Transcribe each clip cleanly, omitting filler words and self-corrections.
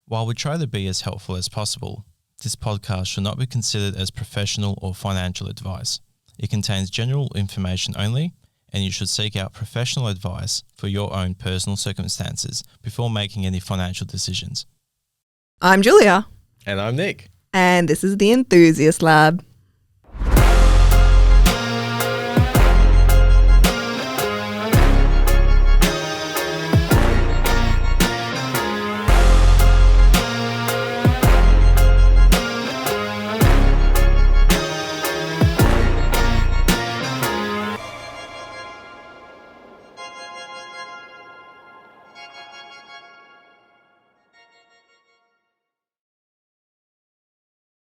While we try to be as helpful as possible, this podcast should not be considered as professional or financial advice. It contains general information only, and you should seek out professional advice for your own personal circumstances before making any financial decisions. I'm Julia. And I'm Nick. And this is the Enthusiast Lab.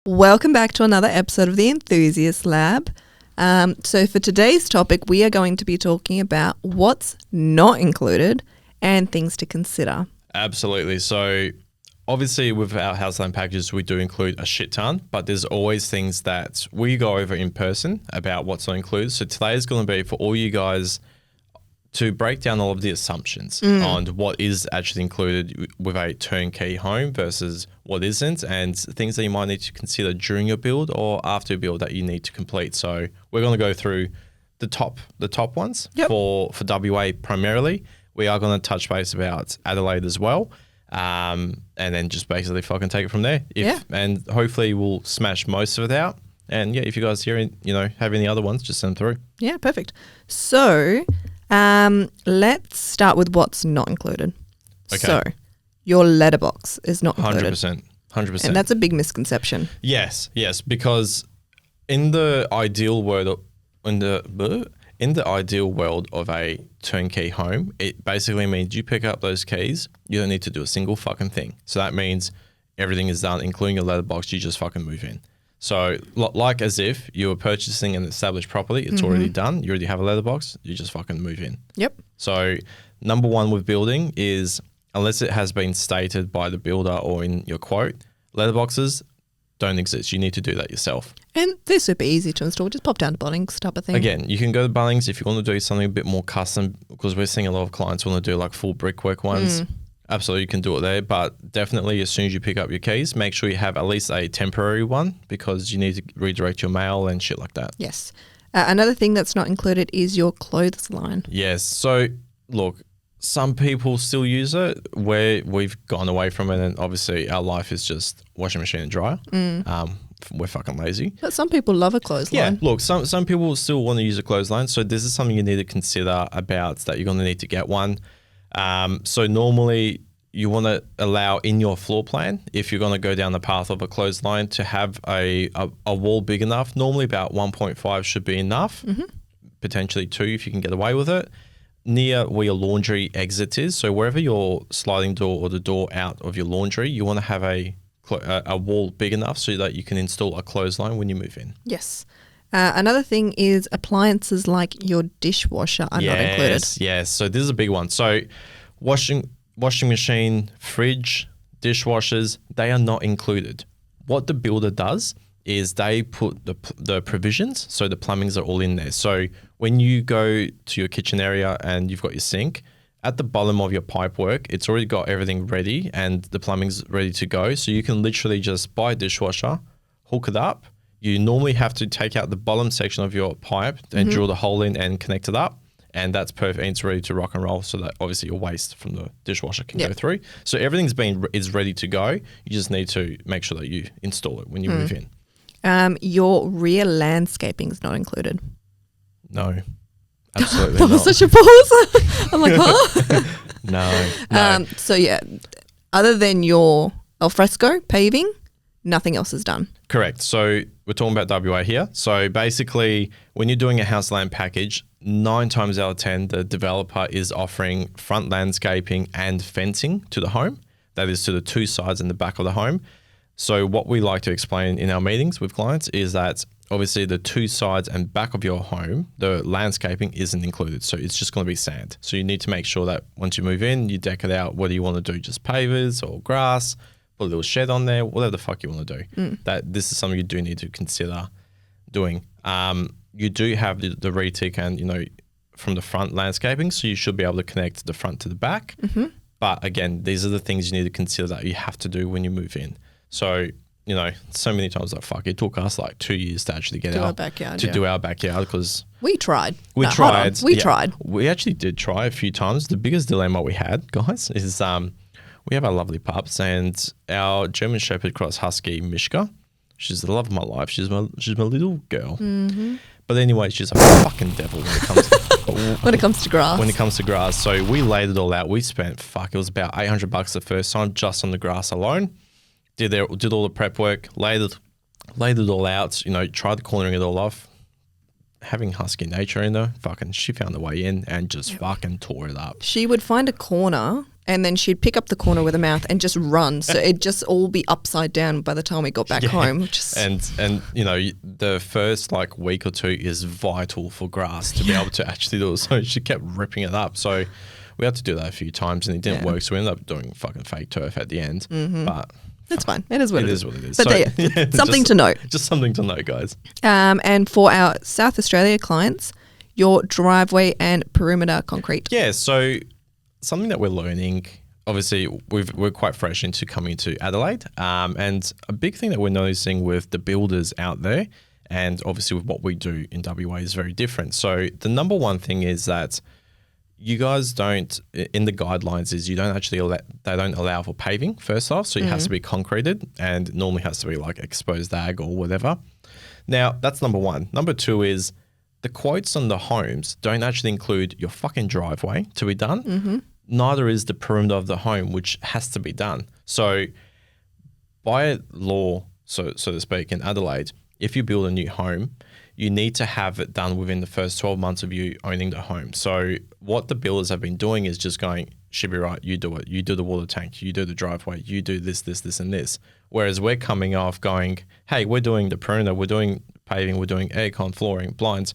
Welcome back to another episode of the Enthusiast Lab. So for today's topic, we are going to be talking about what's not included and things to consider. Absolutely. So obviously with our houseline packages, we do include a shit ton, but there's always things that we go over in person about what's not included. So today is going to be for all you guys to break down all of the assumptions on what is actually included with a turnkey home versus what isn't, and things that you might need to consider during your build or after your build that you need to complete. So we're going to go through the top ones for WA primarily. We are going to touch base about Adelaide as well, and then just basically fucking take it from there. And hopefully we'll smash most of it out. And yeah, if you guys have any other ones, just send them through. Yeah, perfect. So let's start with what's not included. Okay. So your letterbox is not included. 100%. And that's a big misconception. Yes, because in the ideal world of a turnkey home, it basically means you pick up those keys, you don't need to do a single fucking thing. So that means everything is done, including your letterbox, you just fucking move in. So like as if you were purchasing an established property, it's already done, you already have a letterbox, you just fucking move in. Yep. So number one with building is, unless it has been stated by the builder or in your quote, letterboxes don't exist. You need to do that yourself. And they're super easy to install. Just pop down to Bunnings type of thing. Again, you can go to Bunnings if you want to do something a bit more custom, because we're seeing a lot of clients want to do like full brickwork ones. Absolutely, you can do it there, but definitely as soon as you pick up your keys, make sure you have at least a temporary one, because you need to redirect your mail and shit like that. Yes. Another thing that's not included is your clothesline. Yes. So look, some people still use it. We've gone away from it, and obviously our life is just washing machine and dryer. We're fucking lazy. But some people love a clothesline. Yeah, look, some people still want to use a clothesline, so this is something you need to consider about, that you're going to need to get one. So normally you want to allow in your floor plan, if you're going to go down the path of a clothesline, to have a wall big enough. Normally about 1.5 should be enough, potentially 2 if you can get away with it, near where your laundry exit is. So wherever your sliding door or the door out of your laundry, you want to have a wall big enough so that you can install a clothesline when you move in. Yes. Another thing is appliances like your dishwasher are not included. Yes. So this is a big one. So washing machine, fridge, dishwashers, they are not included. What the builder does is they put the provisions, so the plumbings are all in there. So when you go to your kitchen area and you've got your sink, at the bottom of your pipe work, it's already got everything ready and the plumbing's ready to go. So you can literally just buy a dishwasher, hook it up. You normally have to take out the bottom section of your pipe and drill the hole in and connect it up. And that's perfect. And it's ready to rock and roll, so that obviously your waste from the dishwasher can go through. So everything's is ready to go. You just need to make sure that you install it when you move in. Your rear landscaping is not included. No, absolutely That was such a pause. I'm like, huh? No. So yeah, other than your alfresco paving, nothing else is done. Correct. So we're talking about WA here. So basically, when you're doing a house land package, 9 times out of 10, the developer is offering front landscaping and fencing to the home. That is to the 2 sides and the back of the home. So what we like to explain in our meetings with clients is that obviously the 2 sides and back of your home, the landscaping isn't included. So it's just going to be sand. So you need to make sure that once you move in, you deck it out. What do you want to do? Just pavers or grass? Put a little shed on there, whatever the fuck you want to do. That this is something you do need to consider doing. You do have the retic and from the front landscaping, so you should be able to connect the front to the back. But again, these are the things you need to consider that you have to do when you move in. So, you know, so many times like, fuck, it took us like 2 years to actually get Do our our backyard, to yeah. do our backyard because We tried. we No, hold on. tried. We yeah, tried. We actually did try a few times. The biggest dilemma we had, guys, is we have our lovely pups and our German Shepherd Cross Husky Mishka. She's the love of my life. She's my little girl. Mm-hmm. But anyway, she's a fucking devil when it comes to When it comes to grass. when it comes to grass. So we laid it all out. We spent it was about $800 the first time just on the grass alone. Did all the prep work, laid it all out. You know, tried cornering it all off. Having husky nature in her, she found the way in and just fucking tore it up. She would find a corner and then she'd pick up the corner with her mouth and just run. So it'd just all be upside down by the time we got back home. And you know, the first like week or two is vital for grass to be able to actually do it. So she kept ripping it up. So we had to do that a few times and it didn't work. So we ended up doing fucking fake turf at the end. But that's fine. It is what it is. What it is. But something to note. Just something to note, guys. And for our South Australia clients, your driveway and perimeter concrete. Yeah, so something that we're learning, obviously we're quite fresh into coming to Adelaide, and a big thing that we're noticing with the builders out there, and obviously with what we do in WA is very different. So the number one thing is that you guys don't, in the guidelines is you don't actually they don't allow for paving first off, so it has to be concreted and normally has to be like exposed ag or whatever. Now that's number one. Number two is the quotes on the homes don't actually include your fucking driveway to be done. Neither is the perimeter of the home, which has to be done. So by law, so to speak, in Adelaide, if you build a new home, you need to have it done within the first 12 months of you owning the home. So what the builders have been doing is just going, should be right, you do it. You do the water tank, you do the driveway, you do this, and this. Whereas we're coming off going, hey, we're doing the perimeter, we're doing paving, we're doing aircon, flooring, blinds,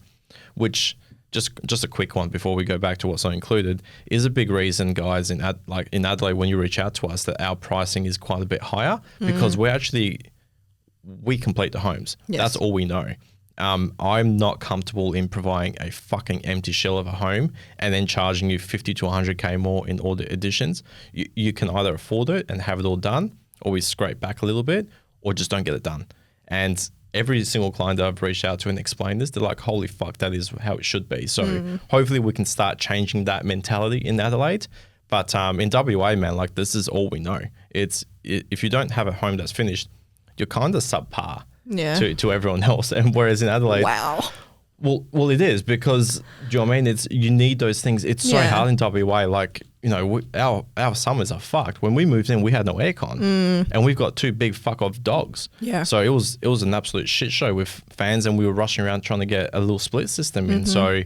which just a quick one before we go back to what's not included is a big reason, guys, in Adelaide when you reach out to us that our pricing is quite a bit higher because we complete the homes. Yes. That's all we know. I'm not comfortable in providing a fucking empty shell of a home and then charging you 50 to 100K more in all the additions. You can either afford it and have it all done, or we scrape back a little bit, or just don't get it done. And every single client that I've reached out to and explained this, they're like, holy fuck, that is how it should be. So hopefully we can start changing that mentality in Adelaide. But in WA, man, like this is all we know. If you don't have a home that's finished, you're kind of subpar to everyone else. And whereas in Adelaide, Wow. Well, it is because, do you know what I mean? You need those things. It's so hard in WA. Like, you know, our summers are fucked. When we moved in, we had no aircon, and we've got two big fuck off dogs. Yeah. So it was an absolute shit show with fans, and we were rushing around trying to get a little split system in. So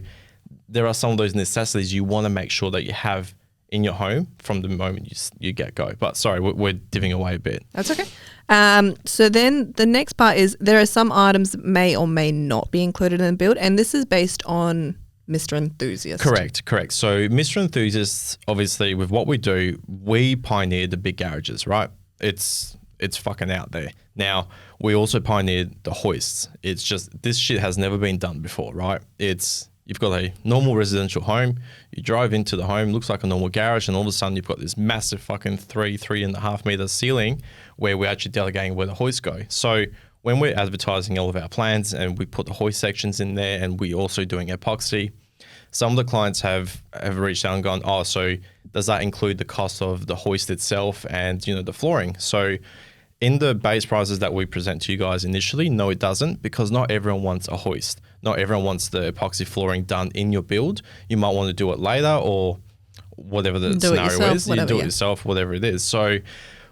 there are some of those necessities you want to make sure that you have in your home from the moment you get go. But sorry, we're divvying away a bit. That's okay. So then the next part is there are some items that may or may not be included in the build, and this is based on Mr. Enthusiast. Correct. So Mr. Enthusiast, obviously with what we do, we pioneered the big garages, right? It's fucking out there. Now, we also pioneered the hoists. It's just, this shit has never been done before, right? You've got a normal residential home, you drive into the home, looks like a normal garage, and all of a sudden you've got this massive fucking 3.5 meter ceiling where we're actually delegating where the hoists go. So when we're advertising all of our plans and we put the hoist sections in there and we're also doing epoxy, some of the clients have reached out and gone, oh, so does that include the cost of the hoist itself and, you know, the flooring? So in the base prices that we present to you guys initially, no, it doesn't, because not everyone wants a hoist. Not everyone wants the epoxy flooring done in your build. You might want to do it later or whatever the scenario is. You do it yourself, whatever it is. So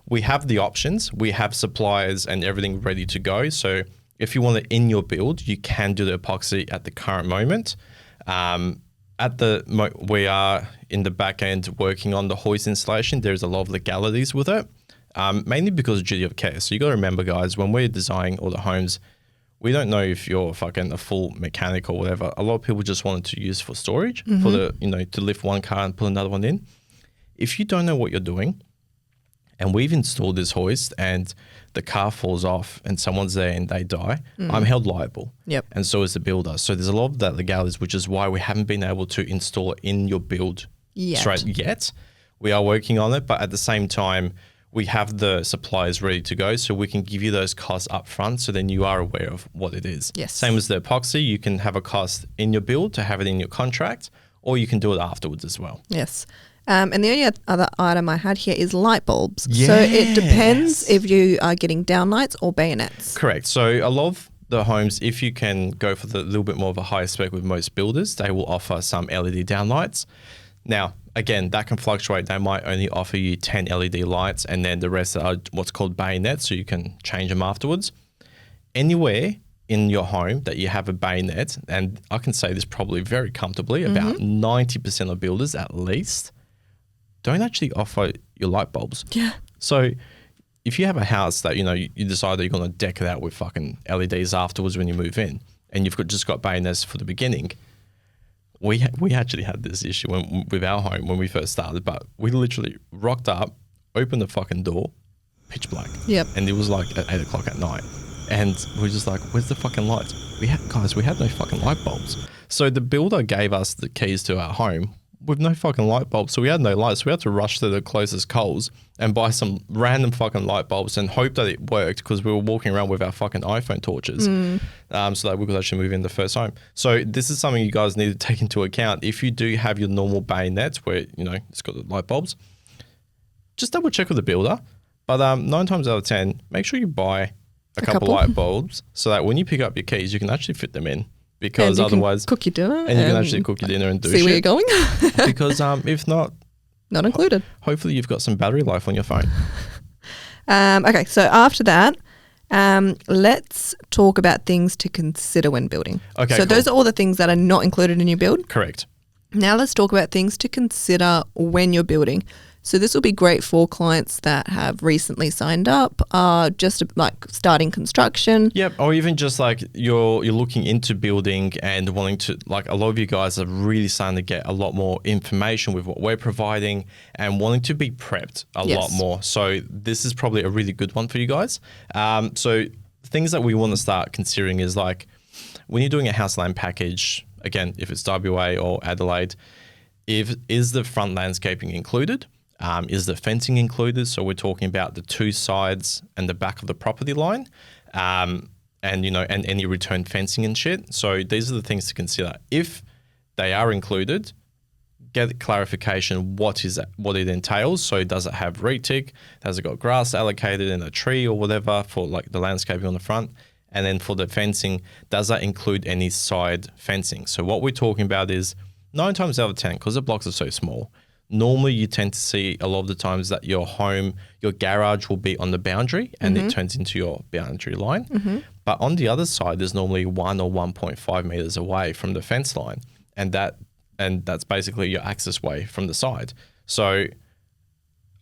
we have the options. We have suppliers and everything ready to go. So if you want it in your build, you can do the epoxy at the current moment. We are in the back end working on the hoist installation. There's a lot of legalities with it. Mainly because of duty of care. So you got to remember, guys, when we're designing all the homes, we don't know if you're fucking a full mechanic or whatever. A lot of people just wanted to use for storage, for to lift one car and put another one in. If you don't know what you're doing, and we've installed this hoist and the car falls off and someone's there and they die, I'm held liable. Yep. And so is the builder. So there's a lot of that legalities, which is why we haven't been able to install it in your build straight yet. We are working on it, but at the same time, we have the suppliers ready to go, so we can give you those costs up front, so then you are aware of what it is. Yes. Same as the epoxy, you can have a cost in your build to have it in your contract, or you can do it afterwards as well. Yes. And the only other item I had here is light bulbs. So it depends if you are getting downlights or bayonets. Correct. So a lot of the homes, if you can go for the little bit more of a higher spec with most builders, they will offer some LED downlights. Now, again, that can fluctuate. They might only offer you 10 LED lights, and then the rest are what's called bayonets, so you can change them afterwards. Anywhere in your home that you have a bayonet, and I can say this probably very comfortably, about 90% of builders at least don't actually offer your light bulbs. Yeah. So if you have a house that, you decide that you're going to deck it out with fucking LEDs afterwards when you move in, and you've just got bayonets for the beginning, we actually had this issue with our home when we first started, but we literally rocked up, opened the fucking door, pitch black. Yep. And it was like at 8 o'clock at night. And we were just like, where's the fucking lights? We had no fucking light bulbs. So the builder gave us the keys to our home with no fucking light bulbs. So we had no lights. So we had to rush to the closest Coles and buy some random fucking light bulbs and hope that it worked, because we were walking around with our fucking iPhone torches so that we could actually move in the first home. So this is something you guys need to take into account. If you do have your normal bayonets where, it's got the light bulbs, just double check with the builder. But 9 times out of 10, make sure you buy a couple light bulbs so that when you pick up your keys, you can actually fit them in. Because otherwise, cook your dinner, and you can actually cook your dinner and do see where you're going. Because if not included. Hopefully you've got some battery life on your phone. Okay, so after that, let's talk about things to consider when building. Okay, so those are all the things that are not included in your build. Correct. Now let's talk about things to consider when you're building. So this will be great for clients that have recently signed up, just like starting construction. Yep, or even just like you're looking into building and wanting to, like a lot of you guys are really starting to get a lot more information with what we're providing and wanting to be prepped a lot more. So this is probably a really good one for you guys. So things that we want to start considering is like when you're doing a house land package, again, if it's WA or Adelaide, is the front landscaping included? Is the fencing included? So we're talking about the 2 sides and the back of the property line, and any return fencing and shit. So these are the things to consider. If they are included, get clarification what it entails. So does it have retic? Has it got grass allocated in a tree or whatever for like the landscaping on the front? And then for the fencing, does that include any side fencing? So what we're talking about is 9 times out of 10, because the blocks are so small, normally you tend to see a lot of the times that your garage will be on the boundary and it turns into your boundary line. But on the other side, there's normally 1 or 1.5 meters away from the fence line. And that's basically your access way from the side. So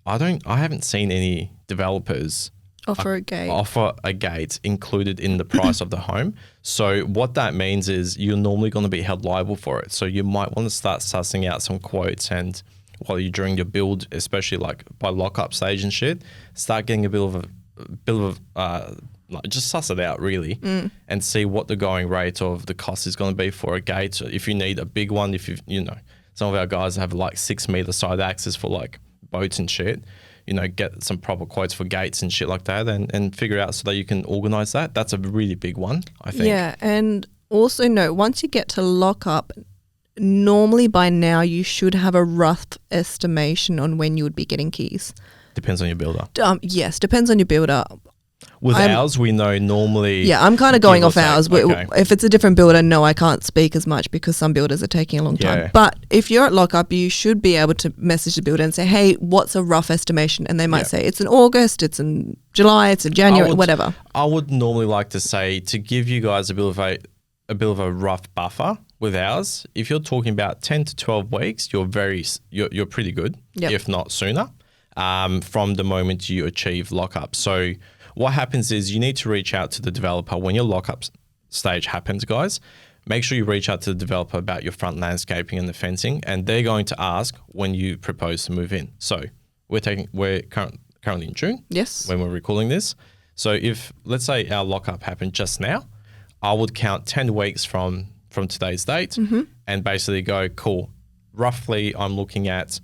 I haven't seen any developers offer a gate included in the price of the home. So what that means is you're normally going to be held liable for it. So you might want to start sussing out some quotes, and while you're doing your build, especially like by lockup stage and shit, start getting a bit of just suss it out really, and see what the going rate of the cost is going to be for a gate. So if you need a big one, if some of our guys have like 6 meter side access for like boats and shit, get some proper quotes for gates and shit like that, and figure out so that you can organize that. That's a really big one, I think. Yeah, and also note, once you get to lockup, normally by now you should have a rough estimation on when you would be getting keys. Depends on your builder. Yes, depends on your builder. With ours, we know normally... Yeah, I'm kind of going off ours. Okay. If it's a different builder, no, I can't speak as much because some builders are taking a long time. Yeah. But if you're at lockup, you should be able to message the builder and say, hey, what's a rough estimation? And they might say, it's in August, it's in July, it's in January, whatever. I would normally like to say, to give you guys a bit of a rough buffer with ours, if you're talking about 10 to 12 weeks, you're pretty good, if not sooner, from the moment you achieve lockup. So what happens is you need to reach out to the developer when your lockup stage happens, guys. Make sure you reach out to the developer about your front landscaping and the fencing, and they're going to ask when you propose to move in. So we're currently in June. Yes. When we're recording this. So if, let's say our lockup happened just now, I would count 10 weeks from today's date and basically go, cool, roughly I'm looking at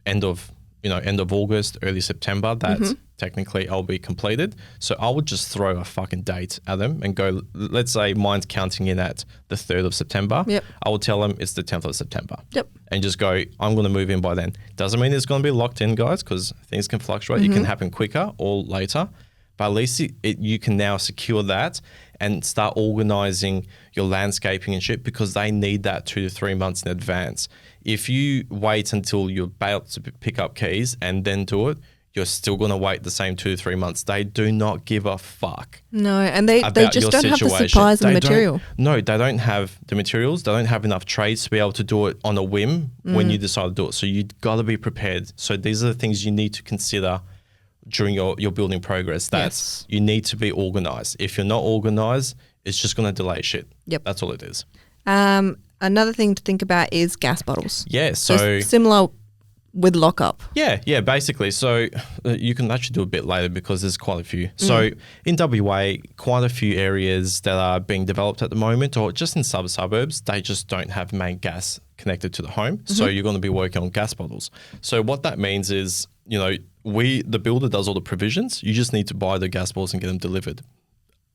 end of end of August, early September that technically I'll be completed. So I would just throw a fucking date at them and go, let's say mine's counting in at the 3rd of September. Yep. I will tell them it's the 10th of September. Yep. And just go, I'm going to move in by then. Doesn't mean it's going to be locked in, guys, because things can fluctuate. It can happen quicker or later. But at least you can now secure that and start organizing your landscaping and shit, because they need that 2 to 3 months in advance. If you wait until you're about to pick up keys and then do it, you're still going to wait the same 2 to 3 months. They do not give a fuck. No, and they just don't have the situation. supplies and the material. No, they don't have the materials. They don't have enough trades to be able to do it on a whim when you decide to do it. So you've got to be prepared. So these are the things you need to consider during your building progress, that you need to be organized. If you're not organized, it's just going to delay shit. Yep. That's all it is. Another thing to think about is gas bottles. Yeah. So similar with lockup. Yeah, basically. So you can actually do a bit later because there's quite a few. So in WA, quite a few areas that are being developed at the moment, or just in suburbs, they just don't have main gas connected to the home. So you're going to be working on gas bottles. So what that means is, the builder does all the provisions. You just need to buy the gas bottles and get them delivered.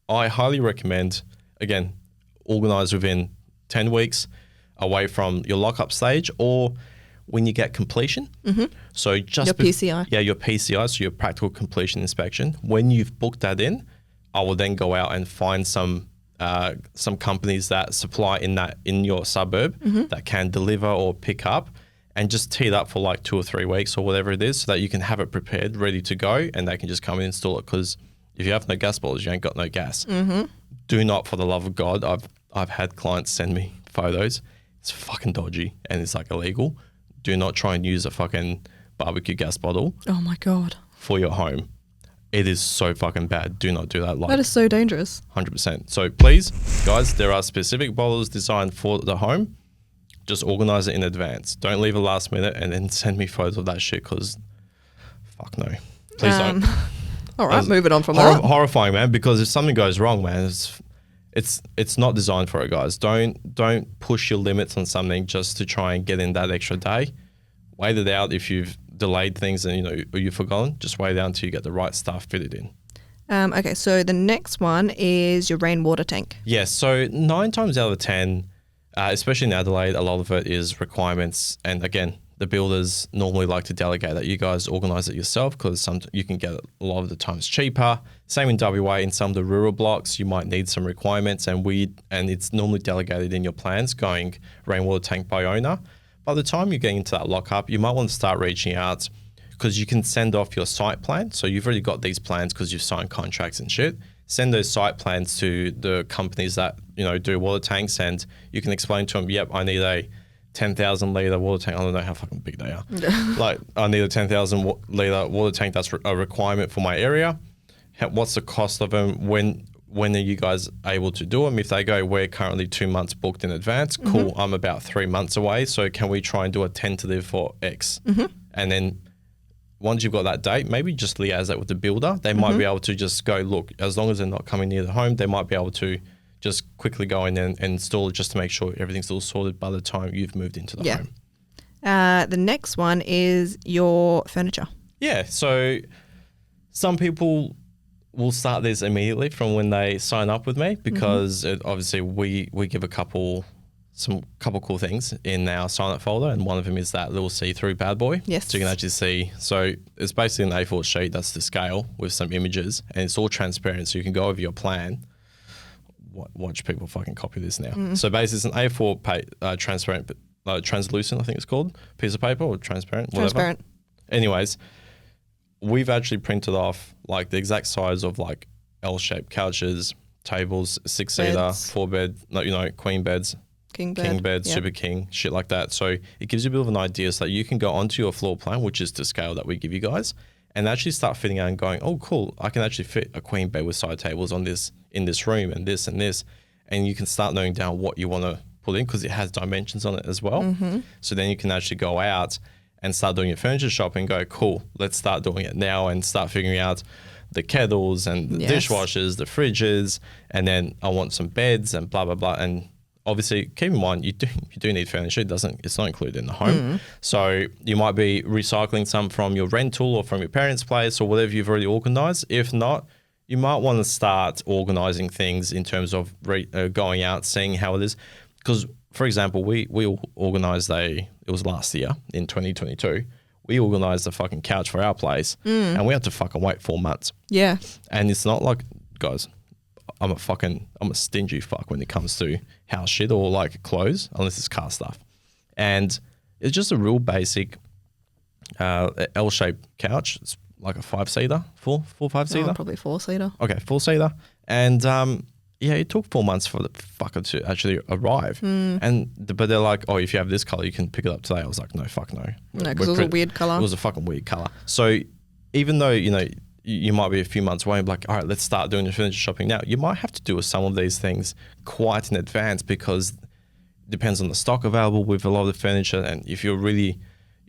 I highly recommend, again, organize within 10 weeks away from your lockup stage, or when you get completion. So just your PCI. Yeah, your PCI, so your practical completion inspection. When you've booked that in, I will then go out and find some companies that supply in your suburb that can deliver or pick up, and just tee it up for like 2 or 3 weeks or whatever it is, so that you can have it prepared, ready to go, and they can just come and install it. Because if you have no gas bottles, you ain't got no gas. Do not, for the love of God, I've had clients send me photos. It's fucking dodgy and it's like illegal. Do not try and use a fucking barbecue gas bottle. Oh my God. For your home. It is so fucking bad. Do not do that. That is so dangerous. 100%. So please, guys, there are specific bottles designed for the home. Just organize it in advance. Don't leave it last minute and then send me photos of that shit, because fuck no. Please don't. All right, moving on from that. Horrifying, man, because if something goes wrong, man, it's not designed for it, guys. Don't push your limits on something just to try and get in that extra day. Wait it out. If you've delayed things and or you've forgotten, just wait it out until you get the right stuff fitted in. Okay, so the next one is your rainwater tank. Yes, so 9 times out of 10, especially in Adelaide, a lot of it is requirements. And again, the builders normally like to delegate that. You guys organise it yourself, because you can get it a lot of the times cheaper. Same in WA, in some of the rural blocks, you might need some requirements, and it's normally delegated in your plans, going rainwater tank by owner. By the time you're getting into that lockup, you might want to start reaching out, because you can send off your site plan. So you've already got these plans because you've signed contracts and shit. Send those site plans to the companies that do water tanks, and you can explain to them, yep, I need a 10,000 litre water tank. I don't know how fucking big they are. Like, I need a 10,000 litre water tank. That's a requirement for my area. What's the cost of them? When are you guys able to do them? If they go, we're currently 2 months booked in advance. Cool. I'm about 3 months away. So can we try and do a tentative for X? And then once you've got that date, maybe just liaise that with the builder. They might be able to just go, look, as long as they're not coming near the home, they might be able to just quickly go in and install it, just to make sure everything's all sorted by the time you've moved into the home. The next one is your furniture. Yeah, so some people will start this immediately from when they sign up with me, because obviously we give a couple cool things in our sign up folder, and one of them is that little see-through bad boy. Yes. So you can actually see. So it's basically an A4 sheet that's to scale with some images, and it's all transparent, so you can go over your plan. Watch people fucking copy this now. So basically, it's an A4 transparent, translucent, I think it's called, piece of paper, or transparent, whatever. Transparent. Anyways, we've actually printed off like the exact size of like L-shaped couches, tables, 6-seater, 4-bed, queen beds, king bed, super king, shit like that. So it gives you a bit of an idea, so that you can go onto your floor plan, which is to scale that we give you guys, and actually start fitting out and going, oh, cool, I can actually fit a queen bed with side tables in this room, and this, and you can start knowing down what you want to put in, because it has dimensions on it as well. So then you can actually go out and start doing your furniture shopping and go, cool, let's start doing it now, and start figuring out the kettles and the dishwashers, the fridges, and then I want some beds and blah, blah, blah. And obviously keep in mind you do need furniture. It's not included in the home. So you might be recycling some from your rental or from your parents' place or whatever you've already organised. If not, you might want to start organising things in terms of going out, seeing how it is. Because, for example, we organised it was last year in 2022. We organised a fucking couch for our place and we had to fucking wait 4 months. Yeah. And it's not like, guys, I'm a stingy fuck when it comes to house shit or like clothes, unless it's car stuff. And it's just a real basic L-shaped couch. It's like a 5-seater, 5-seater. Probably 4-seater. Okay, 4-seater. And it took 4 months for the fucker to actually arrive. But they're like, oh, if you have this color, you can pick it up today. I was like, no, fuck no. No, because it was a weird color. It was a fucking weird color. So even though, you might be a few months away and be like, all right, let's start doing the furniture shopping now. You might have to do some of these things quite in advance because it depends on the stock available with a lot of the furniture. And if you're really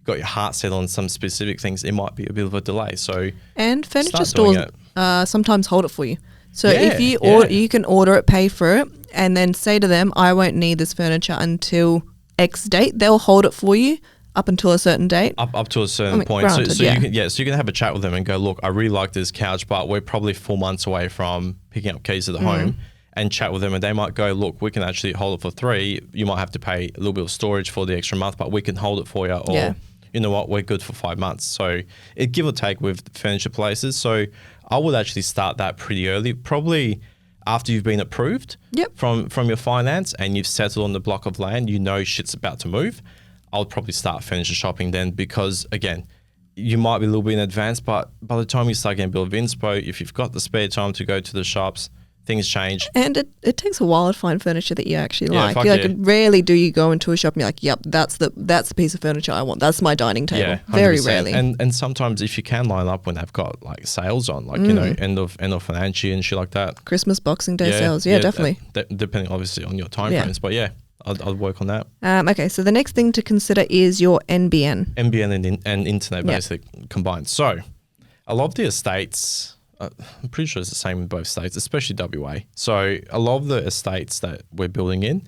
got your heart set on some specific things, it might be a bit of a delay. So and furniture stores sometimes hold it for you. So if you you can order it, pay for it, and then say to them, I won't need this furniture until X date. They'll hold it for you up until a certain date. Up to a certain point. Granted, so you can have a chat with them and go, look, I really like this couch, but we're probably 4 months away from picking up keys to the home, and chat with them, and they might go, look, we can actually hold it for 3. You might have to pay a little bit of storage for the extra month, but we can hold it for you. Or you know what, we're good for 5 months. So it give or take with furniture places. So I would actually start that pretty early, probably after you've been approved from your finance and you've settled on the block of land, shit's about to move. I would probably start furniture shopping then because, again, you might be a little bit in advance, but by the time you start getting a bit of inspo, if you've got the spare time to go to the shops, things change. And it takes a while to find furniture that you actually like. Rarely do you go into a shop and you're like, yep, that's the piece of furniture I want. That's my dining table. Yeah, very rarely. And sometimes if you can line up when they've got like sales on, like, end of financial year and shit like that. Christmas Boxing Day sales. Yeah, definitely. Depending obviously on your time frames, but I'd work on that. Okay, so the next thing to consider is your NBN. NBN and internet basically combined. So a lot of the estates, I'm pretty sure it's the same in both states, especially WA. So a lot of the estates that we're building in,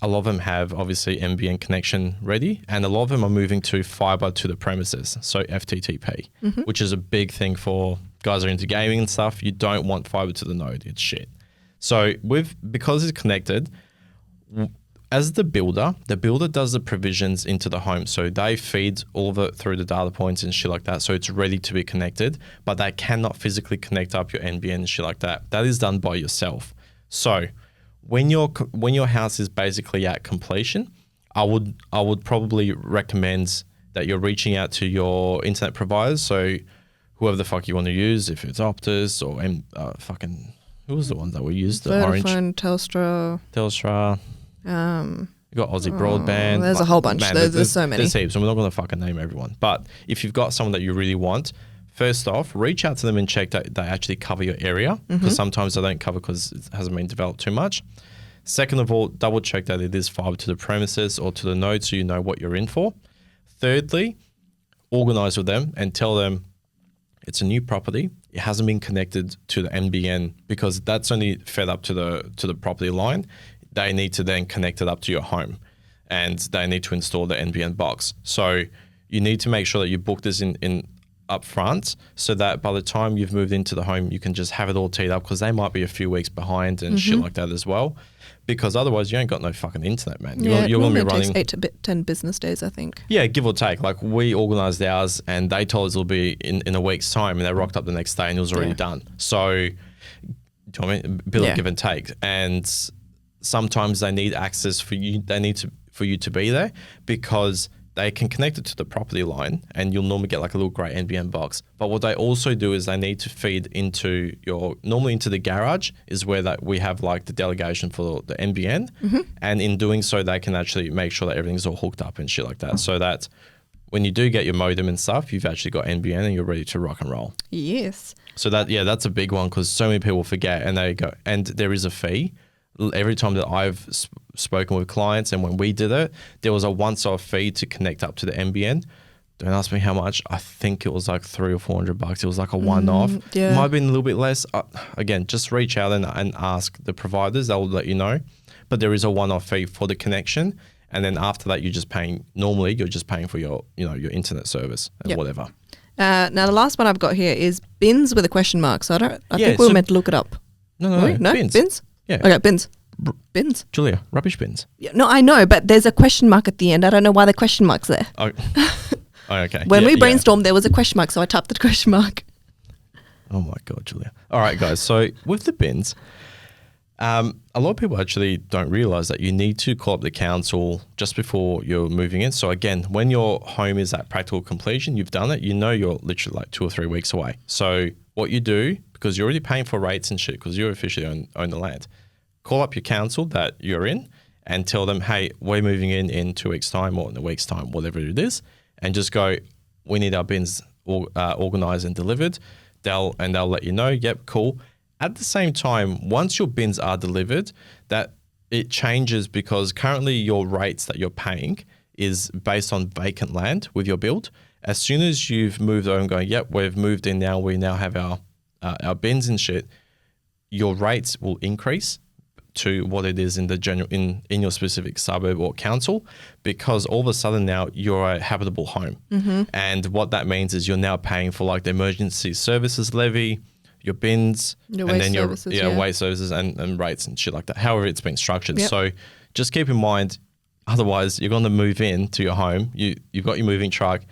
a lot of them have obviously NBN connection ready, and a lot of them are moving to fiber to the premises, so FTTP, which is a big thing for guys who are into gaming and stuff. You don't want fiber to the node, it's shit. So because it's connected, as the builder does the provisions into the home. So they feed all of it through the data points and shit like that. So it's ready to be connected, but they cannot physically connect up your NBN and shit like that. That is done by yourself. So when your house is basically at completion, I would probably recommend that you're reaching out to your internet providers. So whoever the fuck you want to use, if it's Optus or who was the ones that we used? Vodafone, Telstra. You got Aussie Broadband. There's a whole bunch. There's so many. There's heaps, and we're not going to fucking name everyone. But if you've got someone that you really want, first off, reach out to them and check that they actually cover your area, because sometimes they don't cover because it hasn't been developed too much. Second of all, double check that it is fiber to the premises or to the node so you know what you're in for. Thirdly, organize with them and tell them it's a new property. It hasn't been connected to the NBN because that's only fed up to the property line. They need to then connect it up to your home, and they need to install the NBN box. So you need to make sure that you book this in up front so that by the time you've moved into the home, you can just have it all teed up, because they might be a few weeks behind and shit like that as well. Because otherwise you ain't got no fucking internet, man. You're going to be running... It takes 8 to 10 business days, I think. Yeah, give or take. Like we organised ours and they told us it'll be in a week's time, and they rocked up the next day and it was already done. So, do you know what I mean? A bit of give and take. And sometimes they need access for you. They need for you to be there, because they can connect it to the property line and you'll normally get like a little grey NBN box. But what they also do is they need to feed into normally into the garage is where we have like the delegation for the NBN. And in doing so, they can actually make sure that everything's all hooked up and shit like that. So that when you do get your modem and stuff, you've actually got NBN and you're ready to rock and roll. Yes. So that's a big one, because so many people forget, and they go, and there is a fee. Every time that I've spoken with clients and when we did it, there was a once-off fee to connect up to the NBN. Don't ask me how much. I think it was like $300 or $400. It was like a one-off. Yeah. It might have been a little bit less. Again, just reach out and ask the providers. They'll let you know. but there is a one-off fee for the connection. And then after that, you're just paying for your, your internet service and whatever. Now the last one I've got here is bins with a question mark. So I think we were meant to look it up. No, bins. Yeah. Okay, bins. Bins. Julia, rubbish bins. Yeah, no, I know, but there's a question mark at the end. I don't know why the question mark's there. Oh, okay. When we brainstormed, there was a question mark, so I tapped the question mark. Oh my God, Julia. All right, guys. So with the bins, a lot of people actually don't realize that you need to call up the council just before you're moving in. So again, when your home is at practical completion, you've done it, you're literally like 2 or 3 weeks away. So what you do, because you're already paying for rates and shit, because you officially own the land, call up your council that you're in and tell them, hey, we're moving in 2 weeks' time or in a week's time, whatever it is, and just go, we need our bins organized and delivered. They'll let you know, yep, cool. At the same time, once your bins are delivered, that it changes because currently your rates that you're paying is based on vacant land with your build. As soon as you've moved over and going, yep, we've moved in now, we now have our bins and shit, your rates will increase to what it is in the general in your specific suburb or council, because all of a sudden now you're a habitable home. And what that means is you're now paying for like the emergency services levy, your bins, your and waste then services, your waste services and rates and shit like that, however it's been structured. Yep. So just keep in mind, otherwise you're going to move in to your home, you've got your moving truck,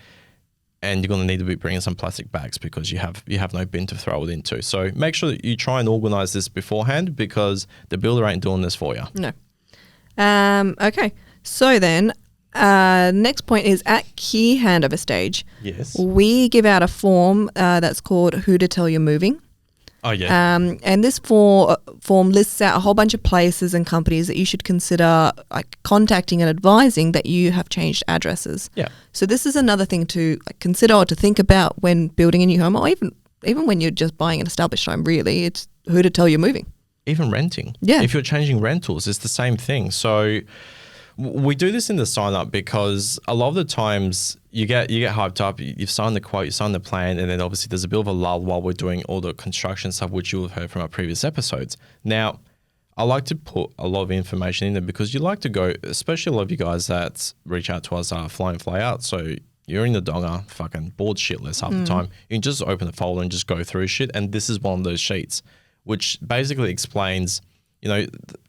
and you're going to need to be bringing some plastic bags because you have no bin to throw it into. So make sure that you try and organize this beforehand, because the builder ain't doing this for you. No. Okay. So then, next point is at key handover stage. Yes. We give out a form that's called Who to Tell You're Moving. Oh, yeah. And this form lists out a whole bunch of places and companies that you should consider like contacting and advising that you have changed addresses. Yeah. So this is another thing to consider or to think about when building a new home, or even when you're just buying an established home. Really, it's who to tell you're moving. Even renting. Yeah. If you're changing rentals, it's the same thing. So we do this in the sign up because a lot of the times you get hyped up, you've signed the quote, you signed the plan, and then obviously there's a bit of a lull while we're doing all the construction stuff, which you'll have heard from our previous episodes. Now, I like to put a lot of information in there because you like to go, especially a lot of you guys that reach out to us are fly in, fly out. So you're in the donga, fucking bored shitless half the time. You can just open the folder and just go through shit. And this is one of those sheets, which basically explains,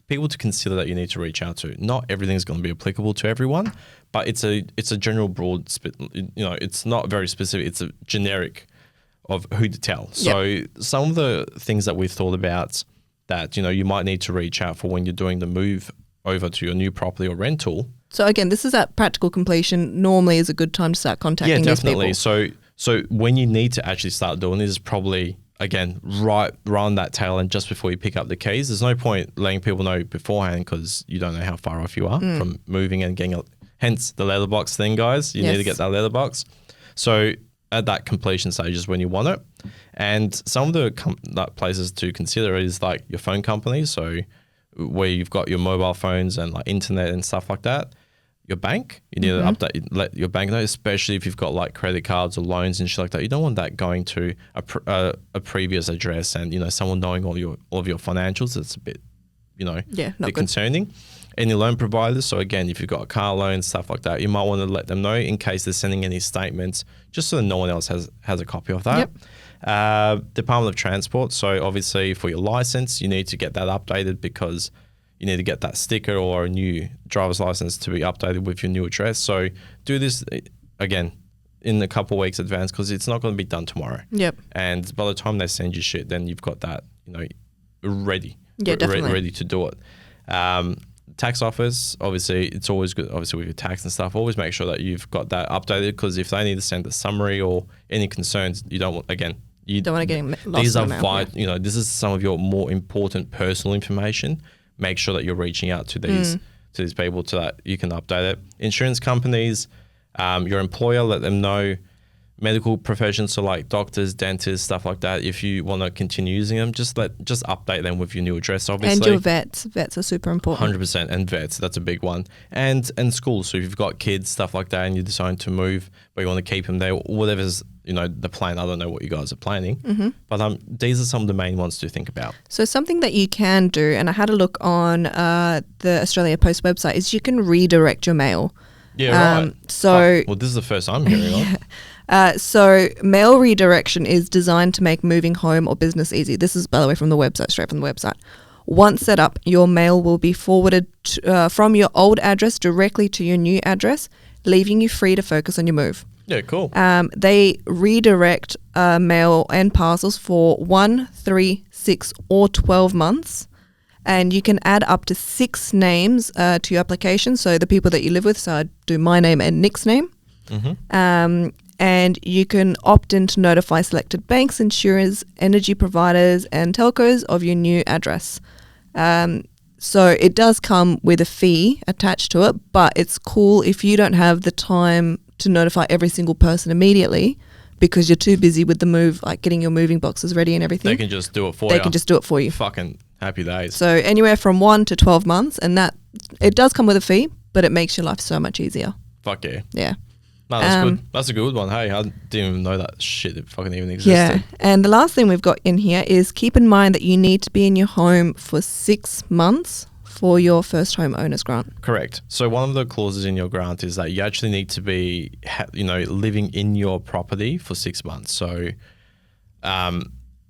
people to consider that you need to reach out to. Not everything's going to be applicable to everyone, but it's a general broad, it's not very specific. It's a generic of who to tell. So some of the things that we've thought about that, you might need to reach out for when you're doing the move over to your new property or rental. So again, this is at practical completion. Normally is a good time to start contacting these people. Yeah, definitely. So when you need to actually start doing this is probably, again, right on that tail end just before you pick up the keys. There's no point letting people know beforehand because you don't know how far off you are from moving and getting hence the letterbox thing, guys. You need to get that letterbox. So at that completion stage is when you want it. And some of the places to consider is like your phone companies. So where you've got your mobile phones and like internet and stuff like that. Your bank, you need to update, let your bank know, especially if you've got like credit cards or loans and shit like that. You don't want that going to a previous address and, someone knowing all of your financials. It's a bit, bit concerning. Any loan providers. So again, if you've got a car loan, stuff like that, you might want to let them know in case they're sending any statements, just so that no one else has a copy of that. Yep. Department of Transport. So obviously for your license, you need to get that updated because you need to get that sticker or a new driver's license to be updated with your new address. So do this, again, in a couple of weeks advance because it's not going to be done tomorrow. Yep. And by the time they send you shit, then you've got that, ready. Yeah, definitely. Ready to do it. Tax office, obviously, it's always good, obviously, with your tax and stuff. Always make sure that you've got that updated because if they need to send a summary or any concerns, you don't want, again, you don't want to get lost. These are vital, this is some of your more important personal information. Make sure that you're reaching out to these people so that you can update it. Insurance companies, your employer, let them know medical professions, so like doctors, dentists, stuff like that. If you want to continue using them, just update them with your new address, obviously. And your vets are super important. 100%, and vets, that's a big one. And schools. So if you've got kids, stuff like that, and you decide to move, but you want to keep them there, whatever's the plan. I don't know what you guys are planning, but these are some of the main ones to think about. So something that you can do, and I had a look on the Australia Post website, is you can redirect your mail. Yeah, right. Well, this is the first I'm hearing of. So mail redirection is designed to make moving home or business easy. This is, by the way, from the website, straight from the website. Once set up, your mail will be forwarded from your old address directly to your new address, leaving you free to focus on your move. Yeah, cool. They redirect mail and parcels for 1, 3, 6 or 12 months. And you can add up to 6 names to your application. So the people that you live with, so I do my name and Nick's name. And you can opt in to notify selected banks, insurers, energy providers and telcos of your new address. So it does come with a fee attached to it, but it's cool if you don't have the time to notify every single person immediately because you're too busy with the move, like getting your moving boxes ready and everything. They can just do it for you. They can just do it for you. Fucking happy days. So anywhere from 1 to 12 months, and that it does come with a fee, but it makes your life so much easier. Fuck yeah. Yeah. No, that's good. That's a good one. Hey, I didn't even know that shit it fucking even existed. Yeah. And the last thing we've got in here is keep in mind that you need to be in your home for 6 months for your first home owner's grant. Correct. So one of the clauses in your grant is that you actually need to be, living in your property for 6 months. So,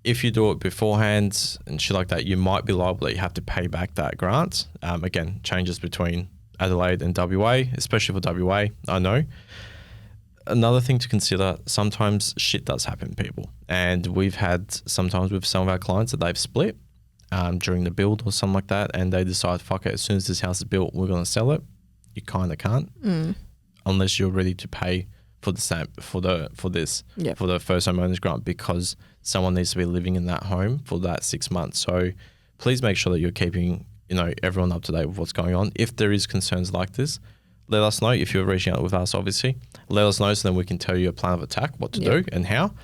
if you do it beforehand and shit like that, you might be liable that you have to pay back that grant. Again, changes between Adelaide and WA, especially for WA, I know. Another thing to consider, sometimes shit does happen, people. And we've had sometimes with some of our clients that they've split during the build or something like that, and they decide, fuck it, as soon as this house is built, we're going to sell it. You kind of can't unless you're ready to pay for the for the first home owners grant, because someone needs to be living in that home for that 6 months. So please make sure that you're keeping everyone up to date with what's going on. If there is concerns like this, let us know. If you're reaching out with us, obviously, let us know so then we can tell you a plan of attack, what to do and how.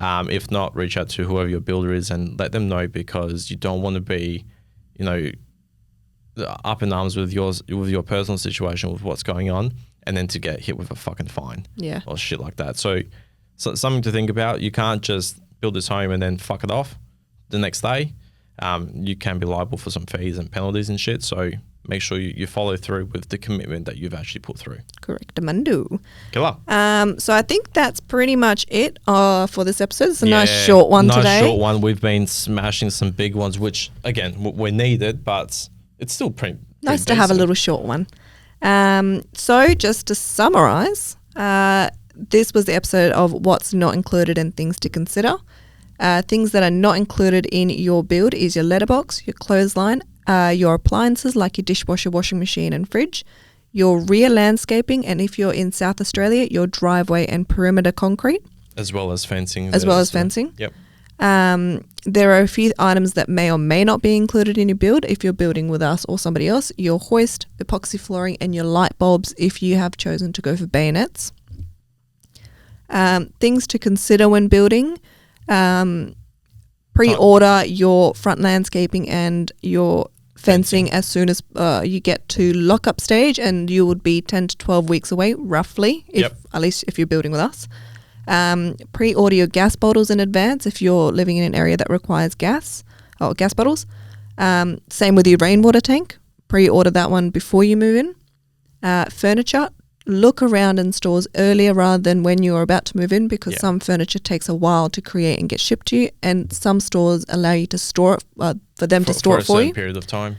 If not, reach out to whoever your builder is and let them know, because you don't want to be, up in arms with your personal situation with what's going on, and then to get hit with a fucking fine or shit like that. So something to think about. You can't just build this home and then fuck it off the next day. You can be liable for some fees and penalties and shit. So make sure you follow through with the commitment that you've actually put through. Correct, Amandu. Killer. So I think that's pretty much it for this episode. It's a nice short one today. Nice short one. We've been smashing some big ones, which, again, we're needed, but it's still pretty nice to have a little short one. So just to summarize, this was the episode of what's not included and things to consider. Things that are not included in your build is your letterbox, your clothesline, your appliances like your dishwasher, washing machine and fridge, your rear landscaping, and if you're in South Australia, your driveway and perimeter concrete. As well as fencing. Yep. There are a few items that may or may not be included in your build if you're building with us or somebody else. Your hoist, epoxy flooring and your light bulbs if you have chosen to go for bayonets. Things to consider when building. Pre-order your front landscaping and your fencing as soon as you get to lock-up stage, and you would be 10 to 12 weeks away, roughly, at least if you're building with us. Pre-order your gas bottles in advance if you're living in an area that requires gas bottles. Same with your rainwater tank. Pre-order that one before you move in. Furniture. Look around in stores earlier rather than when you're about to move in, because some furniture takes a while to create and get shipped to you, and some stores allow you to store it for them to store it for you. For a certain period of time,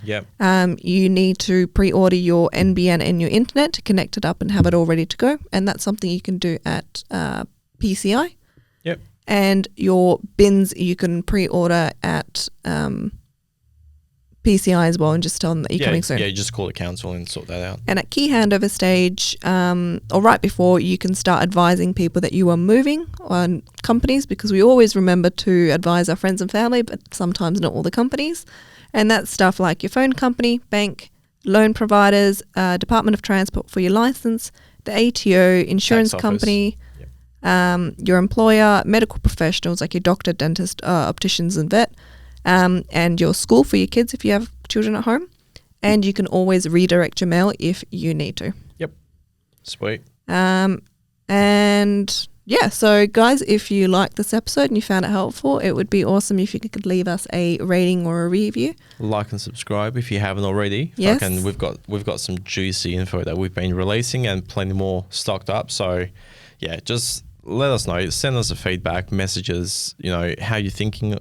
You need to pre-order your NBN and your internet to connect it up and have it all ready to go, and that's something you can do at PCI. Yep. And your bins you can pre-order at PCI as well, and just tell them that you're coming soon. Yeah, you just call the council and sort that out. And at key handover stage, or right before, you can start advising people that you are moving on companies, because we always remember to advise our friends and family, but sometimes not all the companies. And that's stuff like your phone company, bank, loan providers, Department of Transport for your license, the ATO, insurance company, your employer, medical professionals like your doctor, dentist, opticians and vet, and your school for your kids if you have children at home. And you can always redirect your mail if you need to. Yep. Sweet. And yeah, so guys, if you liked this episode and you found it helpful, it would be awesome if you could leave us a rating or a review. Like and subscribe if you haven't already. Yes. We've got some juicy info that we've been releasing and plenty more stocked up. So yeah, just let us know. Send us a feedback, messages, how you're thinking,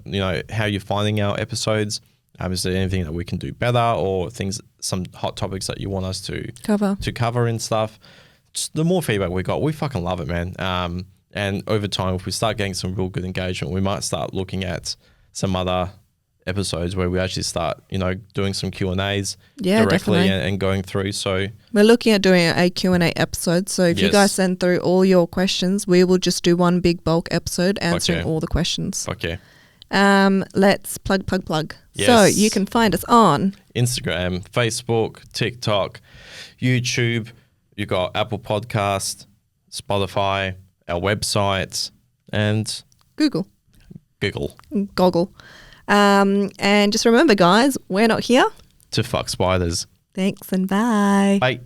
how you're finding our episodes. Is there anything that we can do better or some hot topics that you want us to cover and stuff? Just the more feedback we got, we fucking love it, man. And over time, if we start getting some real good engagement, we might start looking at some other episodes where we actually start, doing some Q&As directly and going through. So we're looking at doing a Q&A episode. So if you guys send through all your questions, we will just do one big bulk episode answering all the questions. Okay. Let's plug. Yes. So you can find us on Instagram, Facebook, TikTok, YouTube. You got Apple Podcast, Spotify, our website, and Google. Goggle. And just remember, guys, we're not here to fuck spiders. Thanks and bye. Bye.